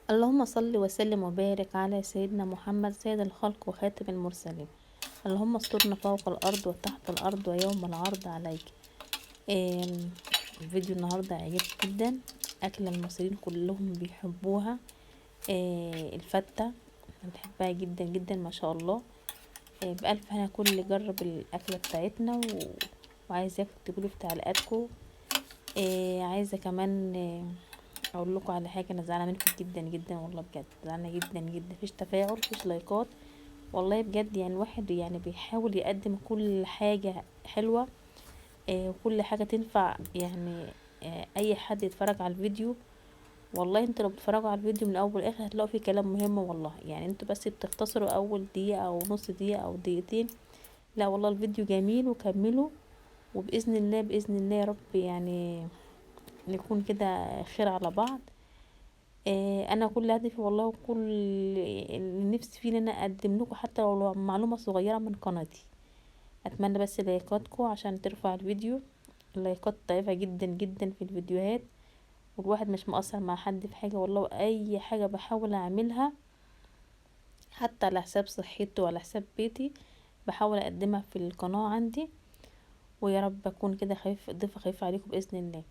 اللهم صل وسلم وبارك على سيدنا محمد سيد الخلق وخاتم المرسلين. اللهم استرنا فوق الأرض وتحت الأرض ويوم العرض عليك. الفيديو النهاردة عجبني جدا، أكلة المصريين كلهم بيحبوها. الفتة أنا بحبها جدا جدا ما شاء الله. بألف هنا كل اللي جرب الأكلة بتاعتنا وعايزاكم تقولوا في تعليقاتكم. عايزة كمان اقول لكم على حاجه، انا زعلانه منكم جدا جدا والله، بجد زعلانه جدا جدا. مفيش تفاعل، مفيش لايكات والله بجد. يعني الواحد يعني بيحاول يقدم كل حاجه حلوه، وكل حاجه تنفع يعني اي حد يتفرج على الفيديو. والله انتوا لو بتتفرجوا على الفيديو من اول لاخر هتلاقوا فيه كلام مهم والله. يعني انتوا بس بتختصروا اول دقيقه او نص دقيقه او دقيقتين، لا والله الفيديو جميل وكملوا. وباذن الله باذن الله يا رب يعني نكون كده خير على بعض. انا كل هدفي والله وكل اللي نفسي فيه ان انا اقدم لكم حتى لو معلومه صغيره من قناتي. اتمنى بس لايكاتكم عشان ترفع الفيديو. اللايكات ضعيفه جدا جدا في الفيديوهات، والواحد مش مقصر مع حد في حاجه والله. اي حاجه بحاول اعملها حتى على حساب صحتي وعلى حساب بيتي بحاول اقدمها في القناه عندي. ويا رب اكون كده ضيفه خفيفه عليكم باذن الله.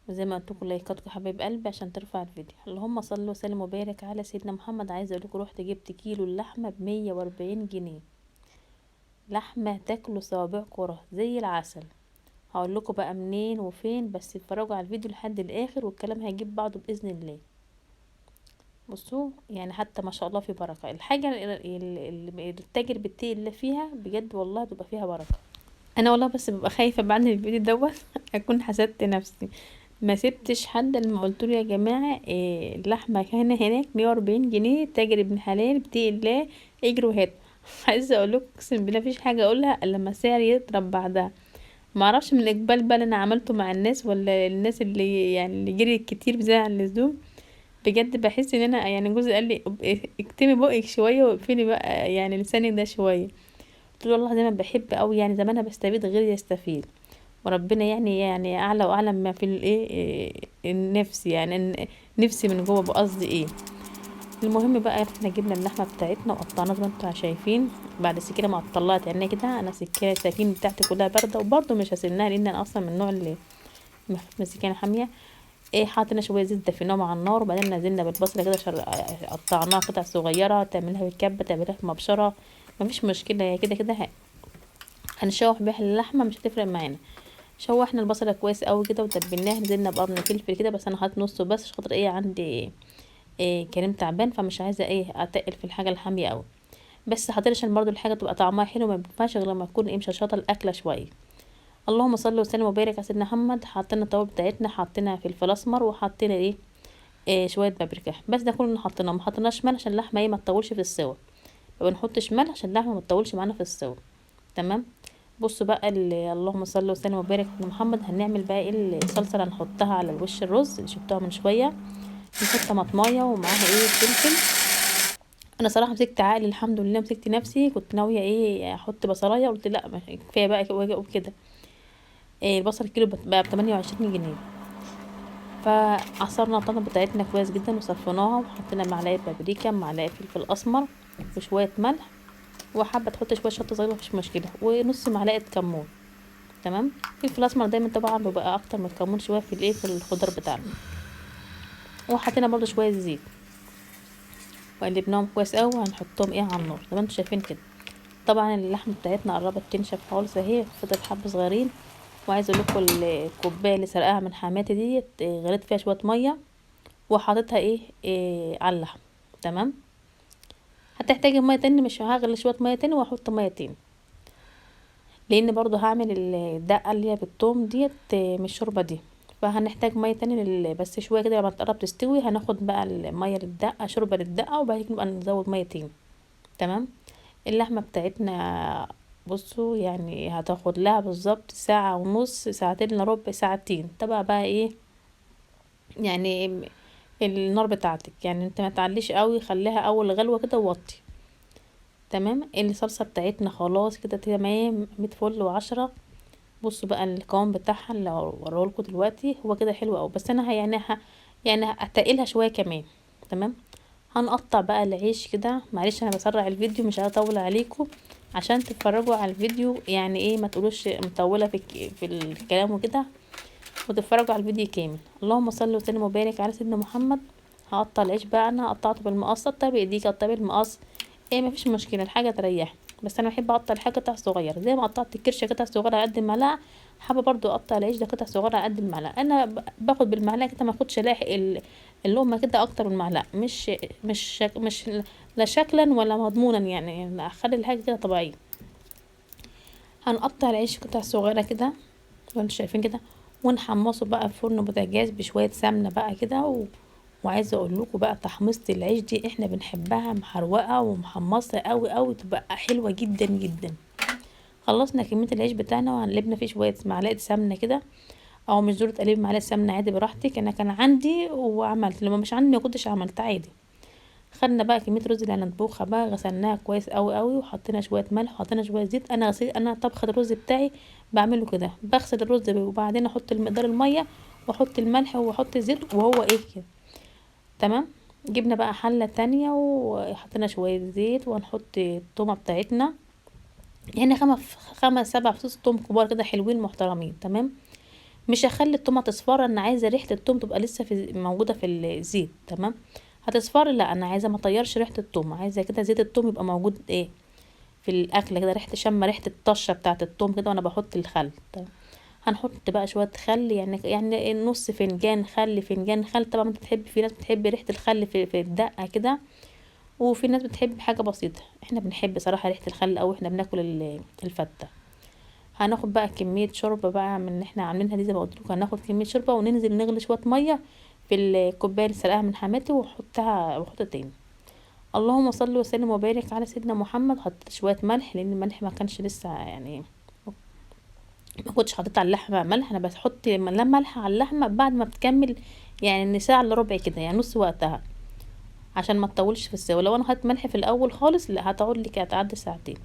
وزي ما قلت لكم لايكاتكم حبايب قلبي عشان ترفع الفيديو. اللهم صل وسلم وبارك على سيدنا محمد. عايزه اقول لكم رحت جبت كيلو اللحمه ب140 جنيه، لحمه تاكلوا صوابعكم وراه زي العسل. هقول لكم بقى منين وفين، بس اتفرجوا على الفيديو لحد الاخر والكلام هيجيب بعضه باذن الله. بصوا يعني حتى ما شاء الله في بركه. الحاجه اللي التاجر بيتقي الله فيها بجد والله بيبقى فيها بركه. انا والله بس ببقى خايفه بعد الفيديو دوت اكون حسدت نفسي. ما سبتش حد لما قلت له يا جماعه اللحمه كان هناك 140 جنيه، تاجر ابن حلال بتقي الله، اجروا هات. عايزه اقول لكم اقسم بالله مفيش حاجه اقولها الا لما السعر يضرب بعدها. ما اعرفش من الاقبال بقى اللي انا عملته مع الناس ولا الناس اللي يعني اللي جريت كتير بزيادة عن اللزوم. بجد بحس ان انا يعني جوزي قال لي اكتمي بقك شويه واقفلي بقى يعني لسانك ده شويه. قلت له والله زي ما بحب قوي، يعني زمان انا بستفيد غيري يستفيد. وربنا يعني اعلى واعلم ما في الايه النفس، يعني نفسي من جوه بقصدي ايه. المهم بقى احنا جبنا اللحمه بتاعتنا وقطعناها زي ما انتم شايفين. بعد السكينه ما طلعت يعني كده، انا السكين بتاعتي كلها بارده وبرده مش هسنها لان انا اصلا من النوع اللي السكينه حاميه. حاطين شويه زيت دفيناهم على النار، وبعدين نزلنا بالبصله كده قطعناها قطع صغيره، تعملها بالكبه تعملها في مبشره. مفيش مشكله، هي كده كده هنشوح بيها اللحمه مش هتفرق معانا. شوحنا البصله كويس قوي كده وتبلناها، نزلنا بقرن فلفل كده، بس انا حاطه نصه بس عشان خاطر عندي كريم تعبان، فمش عايزه اتقل في الحاجه الحاميه قوي. بس حاطين عشان برضو الحاجه تبقى طعمها حلو، ما ينفعش غير لما تكون مشطشطه الاكله شويه. اللهم صل وسلم وبارك على سيدنا محمد. حطينا التوابل بتاعتنا، حطينا فلفل اسمر، وحطينا شويه بابريكا، بس ده كله اللي حطيناه. ما حطيناش ملح عشان اللحمه ما تطولش في السوا، ما بنحطش ملح عشان اللحمه ما تطولش معانا في السوا. تمام. بصوا بقى اللهم صل وسلم وبارك على محمد. هنعمل بقى الصلصه اللي هنحطها على الوش الرز اللي شفتوها من شويه. نحط طماطمايه ومعاها فلفل. انا صراحه مسكت عقلي الحمد لله، مسكت نفسي، كنت ناويه احط بصلايه، قلت لا كفايه بقى كده. البصل كيلو بقى ب28 جنيه. فعصرنا الطماطم بتاعتنا كويس جدا وصفيناها، وحطينا معلقه بابريكا، معلقه فلفل اسمر، وشويه ملح، وحابه تحط شويه شطه صغيره مفيش مشكله، ونص معلقه كمون. تمام. الفلفل الاسمر دايما طبعا بيبقى اكتر من الكمون شويه في في الخضار بتاعنا. وحطينا برضو شويه زيت وقلبناهم كويس قوي، وهنحطهم على النار زي ما انتم شايفين كده. طبعا اللحمه بتاعتنا قربت تنشف خالص اهي، فضل حبه صغيرين. وعايزه اقول لكم الكوبايه اللي سرقاها من حماتي ديت غليت فيها شويه ميه وحاططها على اللحم. تمام. هتحتاجي ميه تاني، مش هغلي شويه ميه تاني واحط ميه تاني، لان برضو هعمل الدقه اللي هي بالثوم ديت من الشوربه دي. فهنحتاج ميه تاني بس شويه كده لما تقرب تستوي هناخد بقى الميه للدقه، شوربه للدقه، وبعد كده نبقى نزود ميه تاني. تمام. اللحمه بتاعتنا بصوا يعني هتاخد لها بالظبط ساعه ونص، ساعتين الا ربع، ساعتين. تبع بقى يعني النار بتاعتك، يعني انت ما تعليش قوي، خليها اول غلوه كده ووطي. تمام. الصلصه بتاعتنا خلاص كده تمام، 100 فل و10. بصوا بقى القوام بتاعها اللي هوريهولكوا دلوقتي، هو كده حلو قوي، بس انا يعني يعني هتقلها شويه كمان. تمام. هنقطع بقى العيش كده. معلش انا بسرع الفيديو مش هطول عليكم عشان تتفرجوا على الفيديو، يعني ايه ما تقولوش مطوله في الكلام وكده، وتتفرجوا على الفيديو كامل. اللهم صل وسلم وبارك على سيدنا محمد. هقطع العيش بقى، انا قطعته بالمقص، قطع بايديك، قطع بالمقص، ايه مفيش مشكله، الحاجه تريح. بس انا بحب اقطع الحاجه قطع صغيره، زي ما قطعت الكرشه قطع صغيره على قد المعلقه، حابه برضو اقطع العيش ده قطع صغيره على قد المعلقه. انا باخد بالمعلقه كده، ما اخدش لاحق اللقمه كده اكتر من المعلقه، مش لا شكلا ولا مضمونا، يعني اخلي الحاجه كده طبيعيه. هنقطع العيش قطع صغيره كده، وانتوا شايفين كده، ونحمصه بقى في فرن بوتاجاز بشويه سمنه بقى كده وعايزه اقول لكم بقى تحميصه العيش دي احنا بنحبها محروقه ومحمصه قوي قوي، تبقى حلوه جدا جدا. خلصنا كميه العيش بتاعنا وهنقلبنا فيه شويه معلقه سمنه كده، او مش ضروري تقلبي معلقه سمنه عادي براحتك. انا كان عندي وعملت، لما مش عندي ما كنتش عملت عادي. خدنا بقى كميه الرز اللي هنطبخها بقى، غسلناها كويس قوي قوي، وحطينا شويه ملح وحطينا شويه زيت. انا طبخه الرز بتاعي بعمله كده، بغسل الرز وبعدين احط المقدار الميه واحط الملح واحط الزيت وهو ايه كده. تمام. جبنا بقى حله تانية وحطينا شويه زيت، وهنحط التومه بتاعتنا، يعني خمس سبع فصوص توم كبار كده حلوين محترمين. تمام. مش هخلي التومه تصفر، انا عايزه ريحه التوم تبقى لسه موجوده في الزيت. تمام. هتصفر لا، انا عايزه ما اطيرش ريحه التوم، عايزه كده زيت التوم يبقى موجود ايه في الاكله كده، ريحه الطشه بتاعه التوم كده وانا بحط الخل. تمام. هنحط بقى شويه خل، يعني نص فنجان خل، فنجان خل. طبعا انت تحب، في ناس بتحب ريحه الخل في الدقه كده، وفي ناس بتحب حاجه بسيطه. احنا بنحب صراحه ريحه الخل، او احنا بناكل الفته. هناخد بقى كميه شوربه بقى من اللي احنا عاملينها دي، زي ما قلت لكم هناخد كميه شوربه وننزل نغلي شويه ميه في الكوبايه اللي سلقاها من حماتي، واحطها تاني. اللهم صل وسلم وبارك على سيدنا محمد. حطيت شويه ملح لان الملح ما كانش لسه، يعني ما كنتش حطيت على اللحمه ملح، انا بحط ملح على اللحمه بعد ما بتكمل، يعني ساعه الا ربع كده، يعني نص وقتها، عشان ما تطولش في السوا. لو انا حطيت ملح في الاول خالص لا، هتقعد لي هتعدي ساعتين.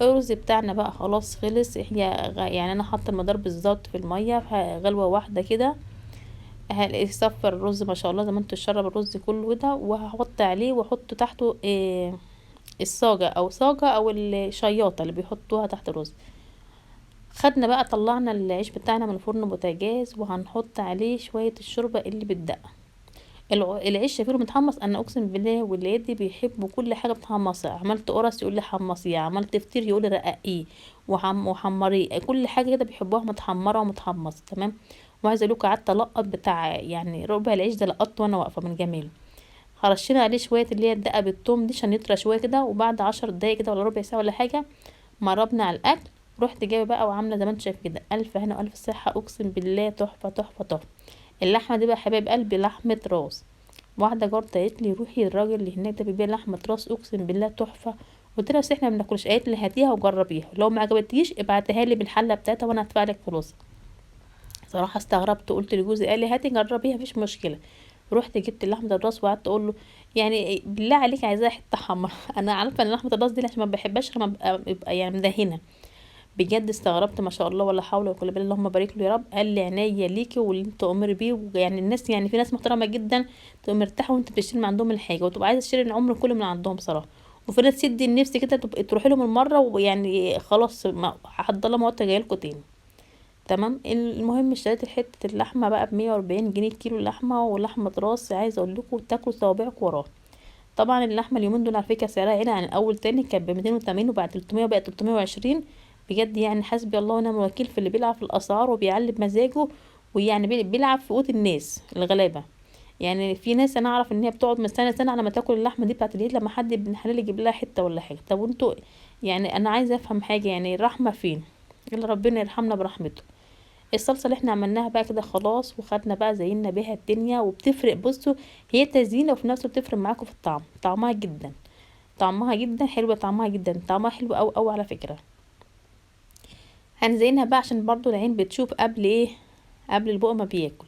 الرز بتاعنا بقى خلاص خلص. يعني انا حاطه المقدار بالظبط في الميه، غلوه واحده كده هلاقي صفر الرز ما شاء الله، زي ما انتوا تشرب الرز كله ده. وهحط عليه واحط تحته الصاجه او الشياطه اللي بيحطوها تحت الرز. خدنا بقى طلعنا العيش بتاعنا من الفرن بوتاجاز، وهنحط عليه شويه الشوربه اللي بالدقه. العيش شايفينه متحمص، انا اقسم بالله ولادي بيحبوا كل حاجه متحمصه. عملت قرص يقول لي حمصيه، عملت فطير يقول لي رققيه وحمريه، كل حاجه كده بيحبوها متحمره ومتحمصه. تمام. وعايزه اقول لكم قعدت القط بتاع يعني ربع العيش ده، لقطته وانا واقفه من جماله. خرشينا عليه شويه اللي هي الدقه بالثوم دي عشان يطرى شويه كده، وبعد 10 دقايق كده ولا ربع ساعه ولا حاجه مربنا على الاكل. رحت جايبه بقى وعامله زي ما انت شايف كده، الف هنا والف صحه، اقسم بالله تحفه تحفه تحفه. اللحمه دي بقى حبايب قلبي لحمه راس. واحده جارتي قالت لي روحي الراجل اللي هناك ده بيبيع لحمه راس، اقسم بالله تحفه. قلت لها بس احنا ما بناكلش. قالت لي هاتيها وجربيها، لو ما عجبتكيش ابعتيها لي بالحله بتاعتها وانا هدفع لك فلوسها. صراحه استغربت، قلت لجوزي، قال لي هاتي جربيها مفيش مشكله. رحت جبت لحمه الراس وقعدت اقول له يعني بالله عليك عايزاها حته حمرا. انا عارفه ان لحمه الراس دي عشان ما بحبهاش لما ببقى يعني مدهنه. بجد استغربت، ما شاء الله ولا حول ولا قوه الا بالله، اللهم بارك له يا رب. قال لي عينيا ليكي واللي انت تؤمري بيه. يعني الناس، يعني في ناس محترمه جدا تبقى مرتاحه وانت بتشتري من عندهم الحاجه، وتبقى عايزه تشتري العمر كله من عندهم صراحه. وفي ناس تدي النفس كده تبقى تروحي لهم المره، ويعني خلاص ما حد الله موت جاي لكم تاني. تمام. المهم اشتريت حته اللحمه بقى ب140 جنيه كيلو لحمه، ولحمه راس عايزه اقول لكم تاكلوا صوابعكم وراها. طبعا اللحمه اليومين دول على فكره سعرها عالي عن الاول، تاني كانت ب280 وبعد 300 وبقت 320. بجد يعني حسبي الله ونعم الوكيل في اللي بيلعب في الاسعار وبيعلي بمزاجه، ويعني بيلعب في قوت الناس الغلابه. يعني في ناس انا اعرف ان هي بتقعد من سنه على ما تاكل اللحمه دي بتاعت العيد، لما حد ابن حلال يجيب لها حته ولا حاجه. طب وانتوا، يعني انا عايزه افهم حاجه، يعني الرحمه فين؟ الا ربنا يرحمنا برحمته. الصلصه اللي احنا عملناها بقى كده خلاص، وخدنا بقى زينا بيها الدنيا، وبتفرق بصوا، هي تزيينه وفي نفس الوقت بتفرق معاكم في الطعم، طعمها جدا، طعمها جدا حلوه، طعمها جدا، طعمها حلو قوي قوي على فكره. هنزينها بقى عشان برضو العين بتشوف قبل ايه، قبل البق ما بياكل.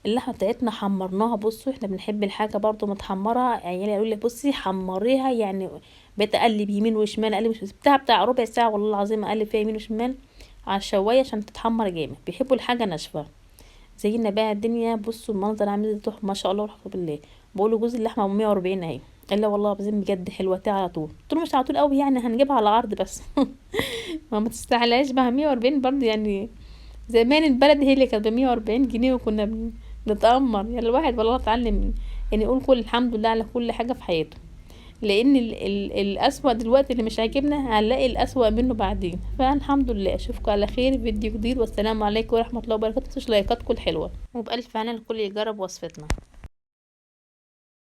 اللحمه بتاعتنا حمرناها، بصوا احنا بنحب الحاجه برضو متحمره، عيالي يقول لي بصي حمريها، يعني بتقلب يمين وشمال، اقلب بتاع ربع ساعه والله العظيم اقلب فيها يمين وشمال على الشوايه عشان تتحمر جامد. بيحبوا الحاجه ناشفه، زينا بقى الدنيا. بصوا المنظر عامل ازاي تحفه ما شاء الله والحمد بالله. بقولوا جوز اللحمه ب 140 اهي. الا والله العظيم بجد حلوه على طول. قلت له مش على طول قوي يعني، هنجيبها على عرض بس. ما تستاهلهاش بقى 140 برضه يعني. زمان البلد هي اللي كانت ب140 جنيه وكنا بنتأمر. يعني الواحد والله اتعلم يعني يقول كل الحمد لله على كل حاجة في حياته، لان الأسوأ دلوقتي اللي مش عاجبنا هنلاقي الأسوأ منه بعدين. فالحمد لله. اشوفكم على خير في فيديو جديد، والسلام عليكم ورحمة الله وبركاته. متنسوش لايكاتكم الحلوة، وبألف هنا الكل يجرب وصفتنا.